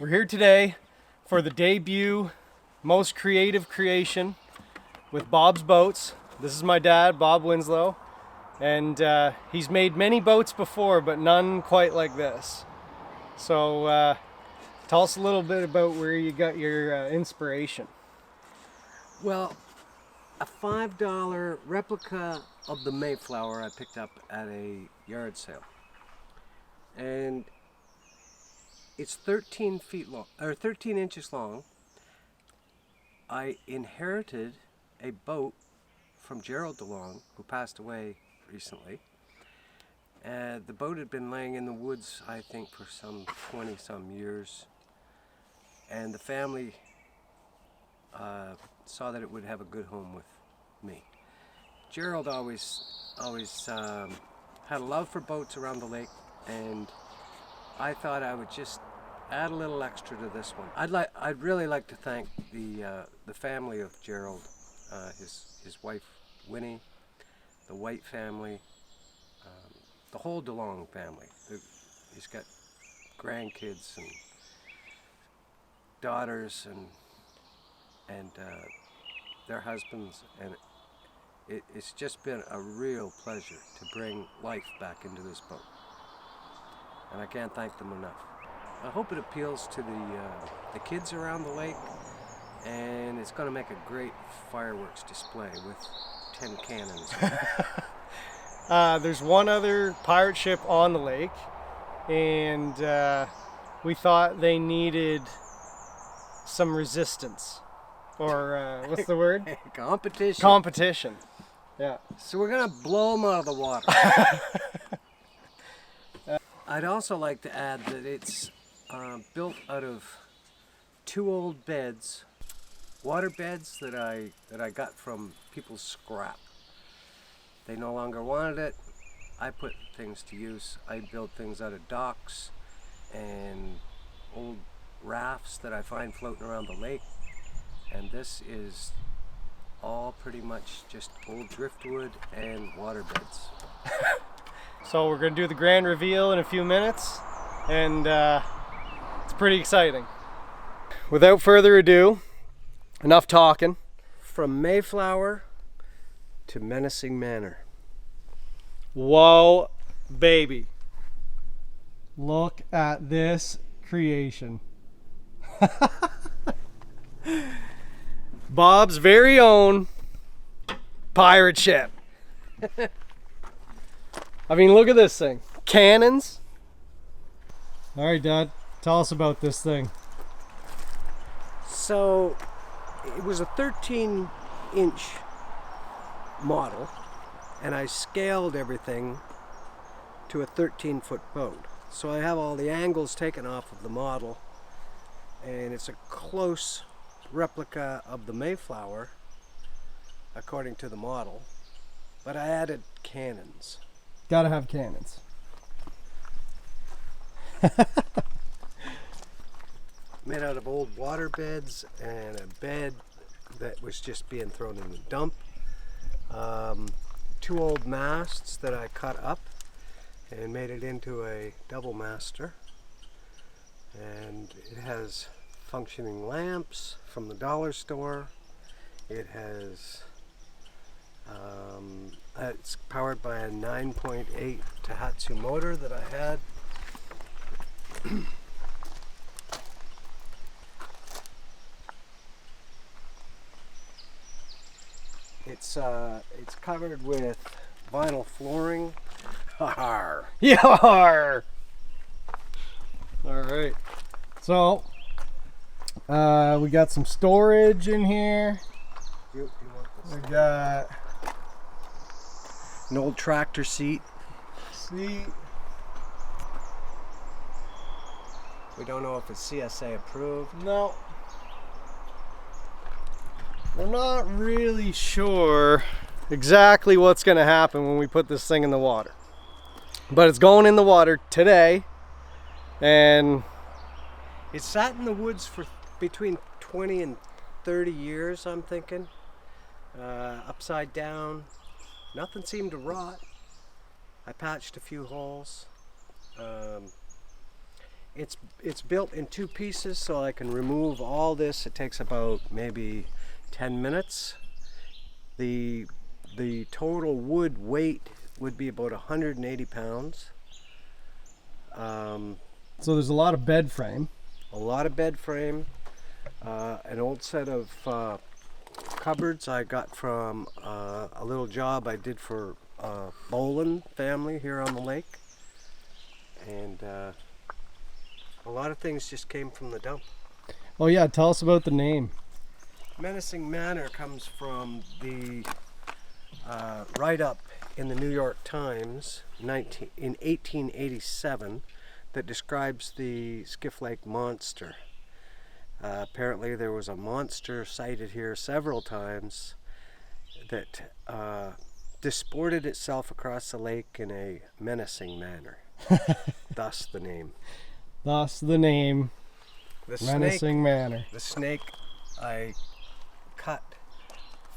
We're here today for the debut most creative creation with Bob's Boats. This is my dad, Bob Winslow, and he's made many boats before, but none quite like this. So tell us a little bit about where you got your inspiration. Well, a $5 replica of the Mayflower I picked up at a yard sale. And it's 13 feet long, or 13 inches long. I inherited a boat from Gerald DeLong, who passed away recently. The boat had been laying in the woods, I think, for some 20-some years. And the family saw that it would have a good home with me. Gerald always had a love for boats around the lake, and I thought I would just add a little extra to this one. I'd really like to thank the family of Gerald, his wife Winnie, the White family, the whole DeLong family. He's got grandkids and daughters and their husbands, and it's just been a real pleasure to bring life back into this boat, and I can't thank them enough. I hope it appeals to the kids around the lake, and it's going to make a great fireworks display with 10 cannons. There's one other pirate ship on the lake, and we thought they needed some resistance, or what's the word? Competition. Competition. Yeah. So we're going to blow them out of the water. I'd also like to add that it's built out of 2 old beds, water beds that I got from people's scrap. They no longer wanted it. I put things to use. I build things out of docks and old rafts that I find floating around the lake. And this is all pretty much just old driftwood and water beds. So we're going to do the grand reveal in a few minutes, and it's pretty exciting. Without further ado, enough talking. From Mayflower to Menacing Manor. Whoa, baby. Look at this creation. Bob's very own pirate ship. I mean, look at this thing. Cannons. All right, Dad, tell us about this thing. So it was a 13-inch model, and I scaled everything to a 13-foot boat. So I have all the angles taken off of the model, and it's a close replica of the Mayflower according to the model, but I added cannons. Gotta have cannons. Made out of old water beds and a bed that was just being thrown in the dump. 2 old masts that I cut up and made it into a double master. And it has functioning lamps from the dollar store. It has it's powered by a 9.8 Tohatsu motor that I had. It's covered with vinyl flooring. Har! Yar! All right. So we got some storage in here. You want this? We got An old tractor seat. seat. We don't know if it's CSA approved. No. We're not really sure exactly what's going to happen when we put this thing in the water. But it's going in the water today, and It sat in the woods for between 20 and 30 years, I'm thinking. Upside down. Nothing seemed to rot. I patched a few holes. it's built in 2 pieces, so I can remove all this. It takes about maybe 10 minutes. The total wood weight would be about 180 pounds. So there's a lot of bed frame. A lot of bed frame. An old set of cupboards I got from a little job I did for a Boland family here on the lake. And a lot of things just came from the dump. Oh yeah, tell us about the name. Menacing Manor comes from the write-up in the New York Times in 1887 that describes the Skiff Lake monster. Apparently there was a monster sighted here several times that disported itself across the lake in a menacing manner. Thus the name. Thus the name. The Menacing Manor. The snake I cut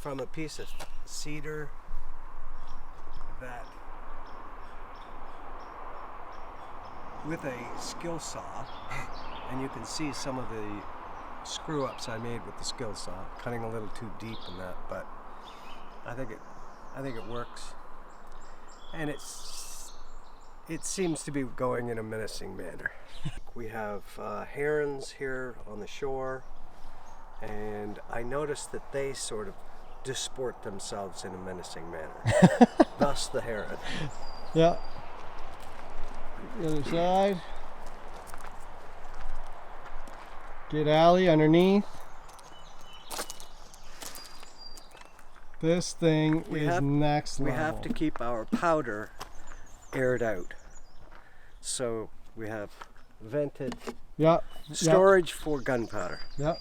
from a piece of cedar that with a skill saw, and you can see some of the screw ups I made with the skill saw, cutting a little too deep in that, but I think it works, and it seems to be going in a menacing manner. We have herons here on the shore, and I noticed that they sort of disport themselves in a menacing manner. Thus the heron. Yeah. The other side. Get Allie underneath. This thing is next level. We have to keep our powder aired out. So we have vented storage for gunpowder. Yep.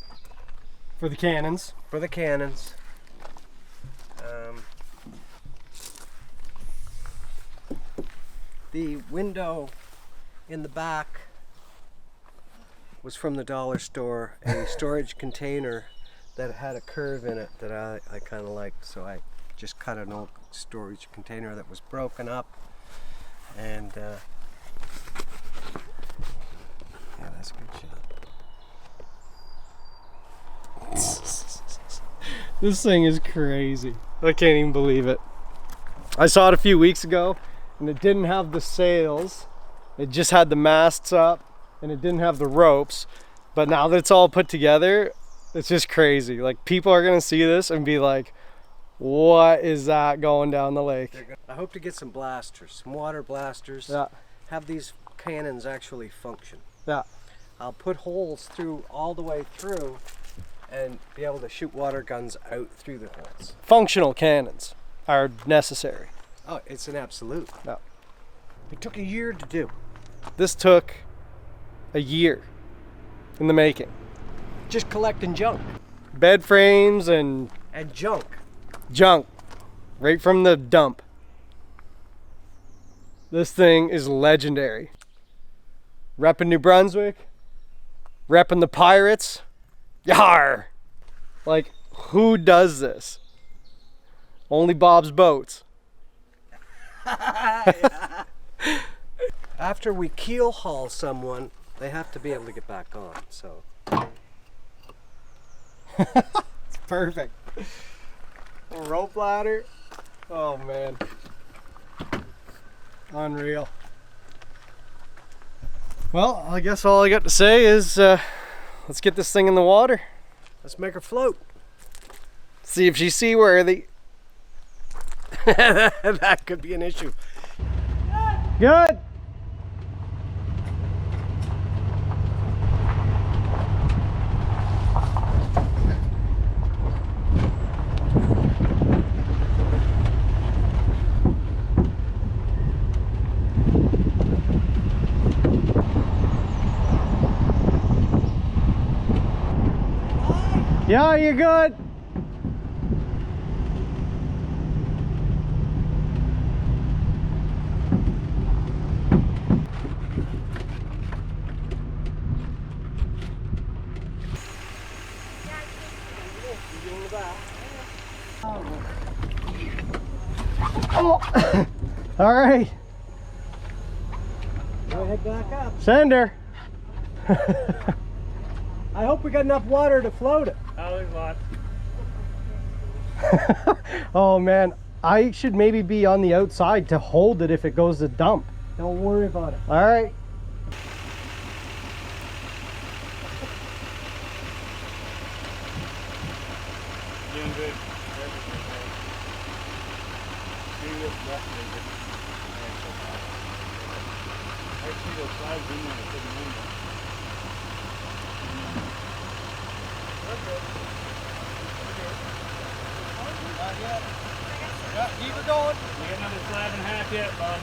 For the cannons. For the cannons. The window in the back was from the dollar store, a storage container that had a curve in it that I kind of liked, so I just cut an old storage container that was broken up, and yeah, that's a good shot. This thing is crazy. I can't even believe it. I saw it a few weeks ago, and it didn't have the sails. It just had the masts up, and it didn't have the ropes. But now that it's all put together, it's just crazy. Like, people are gonna see this and be like, what is that going down the lake? I hope to get some blasters, some water blasters. Yeah. Have these cannons actually function. Yeah. I'll put holes through all the way through and be able to shoot water guns out through the holes. Functional cannons are necessary. Oh, it's an absolute. Yeah. It took a year to do. This took a year in the making. Just collecting junk. Bed frames and junk. Junk. Right from the dump. This thing is legendary. Repping New Brunswick. Repping the Pirates. Yar! Like, who does this? Only Bob's Boats. After we keel haul someone, they have to be able to get back on, so. It's perfect. A rope ladder. Oh man. Unreal. Well, I guess all I got to say is let's get this thing in the water. Let's make her float. See if she's seaworthy. That could be an issue. Good. Yeah, you're good. Oh. All right. Go ahead back up. Send her. I hope we got enough water to float it. Oh, there's lots. Oh man, I should maybe be on the outside to hold it if it goes to dump. Don't worry about it. All right. Doing good. See what's left of it. Actually, those flags in there, I couldn't remember. Yeah, keep her going. We got another slab and a half yet, Bob.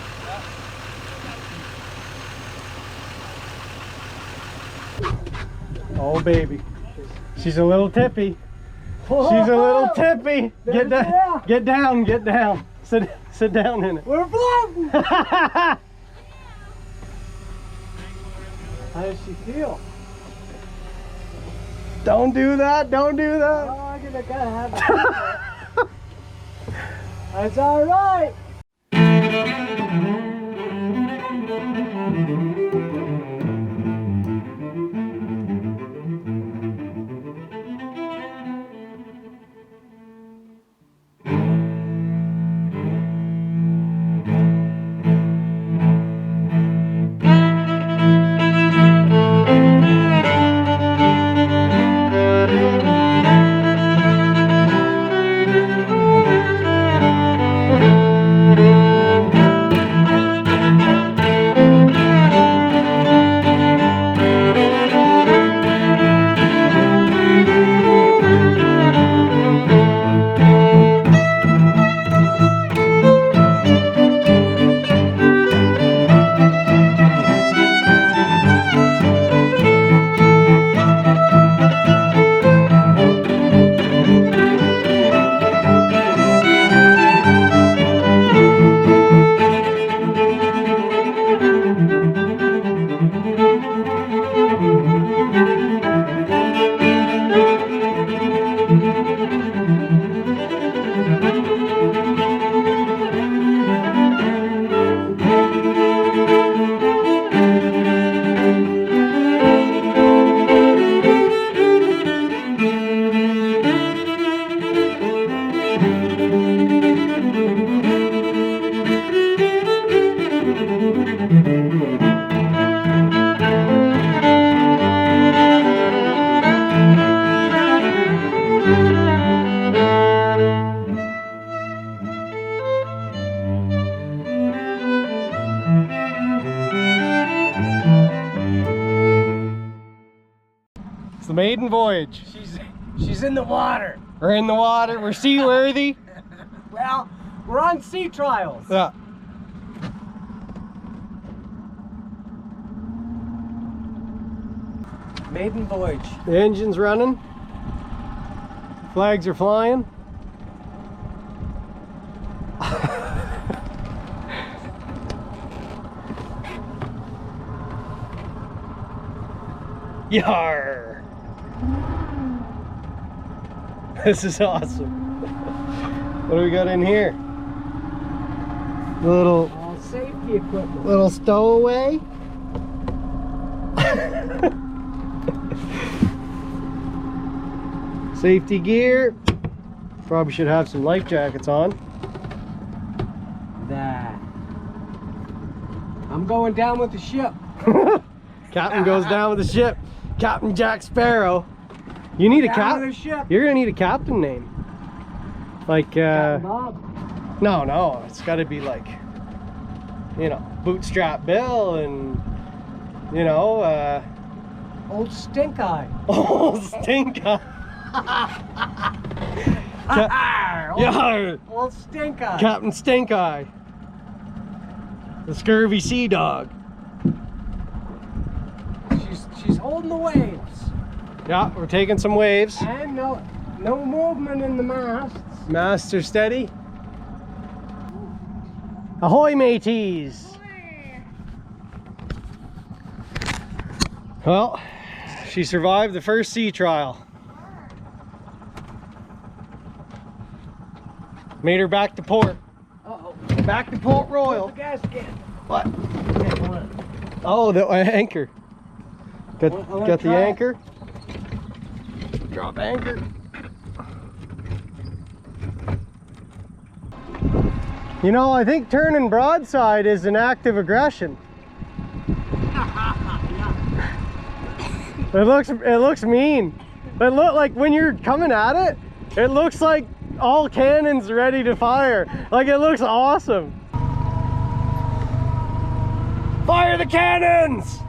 Oh baby, she's a little tippy. She's a little tippy. Get down, get down, get down. Sit down in it. We're floating! How does she feel? Don't do that, don't do that. Oh, I gotta have it. That's all right. It's the maiden voyage. She's in the water. We're in the water, we're seaworthy. Well, we're on sea trials. Yeah. Maiden voyage. The engine's running. Flags are flying. Yar! This is awesome. What do we got in here? Little All safety equipment. little stowaway. Safety gear. Probably should have some life jackets on. That. I'm going down with the ship. Captain goes down with the ship. Captain Jack Sparrow. You need a Down cap. with the ship. You're gonna need a captain name. Like Captain Bob. no, it's got to be like, you know, Bootstrap Bill and, you know, Old Stink Eye. Old Stink Eye. Yar! Old Stink Eye. Captain Stink Eye. The scurvy sea dog. She's holding the waves. Yeah, we're taking some waves. And no movement in the masts. Masts are steady. Ahoy, mateys! Well, she survived the first sea trial. Made her back to port. Uh-oh. Back to Port Royal. The gas can. What? Oh, the anchor. Got, I wanna got the try it. anchor. Drop anchor. You know, I think turning broadside is an act of aggression. It looks mean. It look like when you're coming at it, it looks like all cannons ready to fire. Like it looks awesome. Fire the cannons!